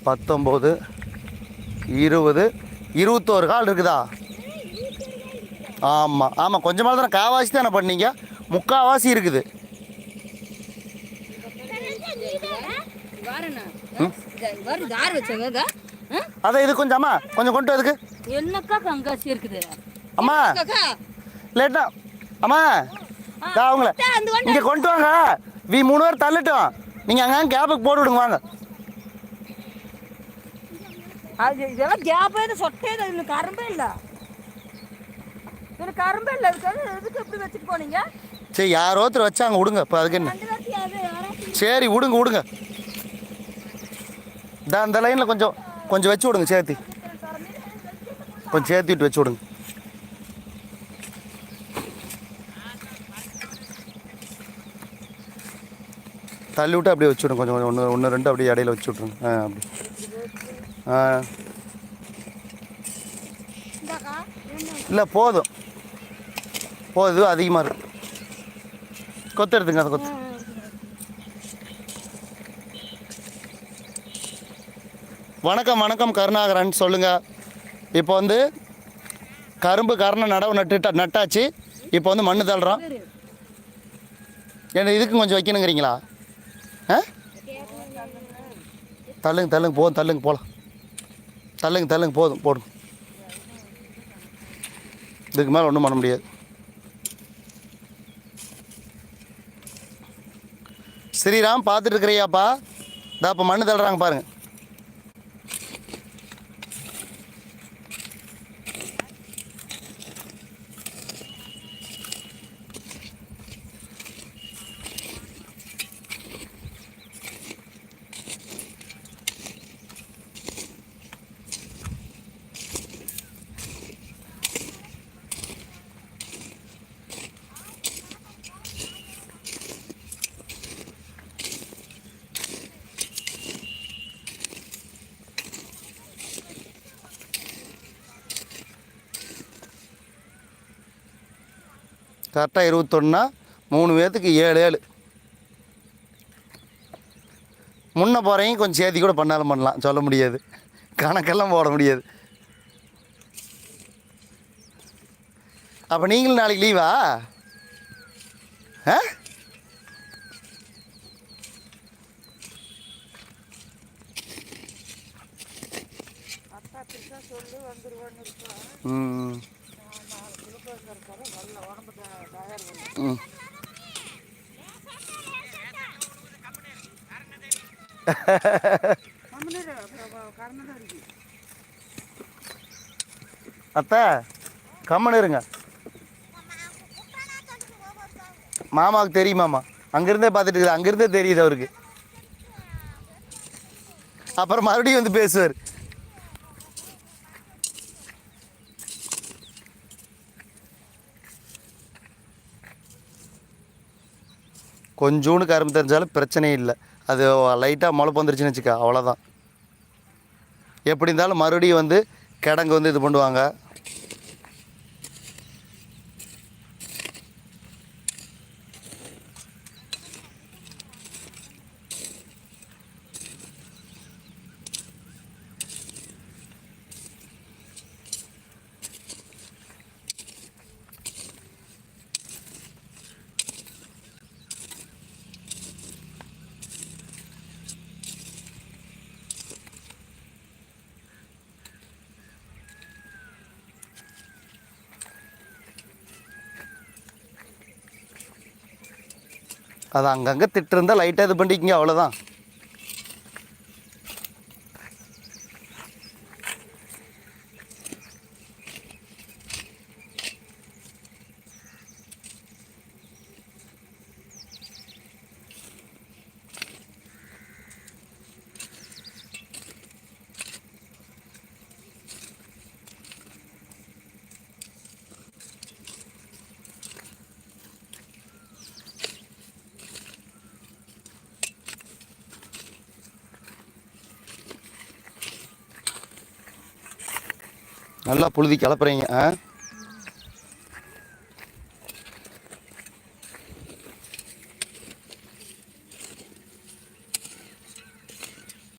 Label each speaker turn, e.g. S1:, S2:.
S1: 19, 20, 21 கால் இருக்குதா? ஆமாம் ஆமாம், கொஞ்சமாக தானே, காவாசி தானே பண்ணீங்க, முக்கால்வாசி இருக்குது. அதான் இது கொஞ்சம் அம்மா கொஞ்சம் கொண்டு அதுக்கு
S2: என்னக்கா கங்காசி இருக்குது
S1: அம்மா லேட்டா அம்மா அவங்கள இங்கே கொண்டு வாங்க. 3 பேர் தள்ளட்டும், நீங்கள் அங்கே கேப்புக்கு போட்டு விடுங்க வாங்க.
S2: அது இதெல்லாம் கேப்பே சொட்டே இல்லை, கரும்பே இல்லை, எனக்கு கரும்பே இல்லை. எதுக்கு எப்படி வச்சுட்டு போனீங்க?
S1: சரி யாரோ ஒருத்தர் வச்சாங்க, விடுங்க. இப்போ அதுக்கு என்ன, சரி விடுங்க விடுங்க. அந்த லைனில் கொஞ்சம் கொஞ்சம் வச்சு விடுங்க, சேர்த்து கொஞ்சம் சேர்த்து விட்டு வச்சு விடுங்க. தள்ளி விட்டு அப்படியே வச்சு விடுங்க, கொஞ்சம் கொஞ்சம் 1 2 அப்படியே இடையில வச்சு விட்ருங்க. அப்படி இல்லை போதும் போதும், அதிகமாக இருக்கு. கொத்து எடுத்துங்க, அதை கொத்து. வணக்கம் வணக்கம் கருணாகரன், சொல்லுங்கள். இப்போ வந்து கரும்பு கரணை நடவு நட்டாச்சு. இப்போ வந்து மண்ணு தள்ளுறோம். ஏன்னா இதுக்கும் கொஞ்சம் வைக்கணுங்கிறீங்களா? தள்ளுங்க தள்ளுங்க போதும், தள்ளுங்க போகலாம், தள்ளுங்க தள்ளுங்க போதும் போடும். இதுக்கு மேலே ஒன்றும் பண்ண முடியாது. ஸ்ரீராம் பார்த்துட்டு இருக்கிறியாப்பா? இதா இப்போ மண்ணு தள்ளுறாங்க பாருங்க. கரெக்டாக 21னா 3 பேர்த்துக்கு 7 7. முன்ன போகிறவங்க கொஞ்சம் சேர்த்தி கூட பண்ணாலும் பண்ணலாம், சொல்ல முடியாது, கணக்கெல்லாம் போட முடியாது. அப்போ நீங்களும் நாளைக்கு லீவா? ம் அத்தை கம்மனு இருங்க. மாமாவுக்கு தெரியுமாம்மா, அங்கேருந்தே பார்த்துட்டு இருக்குது, அங்கேருந்தே தெரியுது அவருக்கு. அப்புறம் மறுபடியும் வந்து பேசுவார். கொஞ்சோண்டு கரும்பு தெரிஞ்சாலும் பிரச்சனையே இல்லை. அது லைட்டாக முளைப்பு வந்துருச்சுன்னு வச்சுக்க, அவ்வளோதான். எப்படி இருந்தாலும் மறுபடியும் வந்து கிடங்கு வந்து இது பண்ணுவாங்க. அது அங்கங்கே திட்டு இருந்தால் லைட்டாக இது பண்ணிக்கிங்க, அவ்வளோதான். நல்லா புழுதி கிளப்புறீங்க.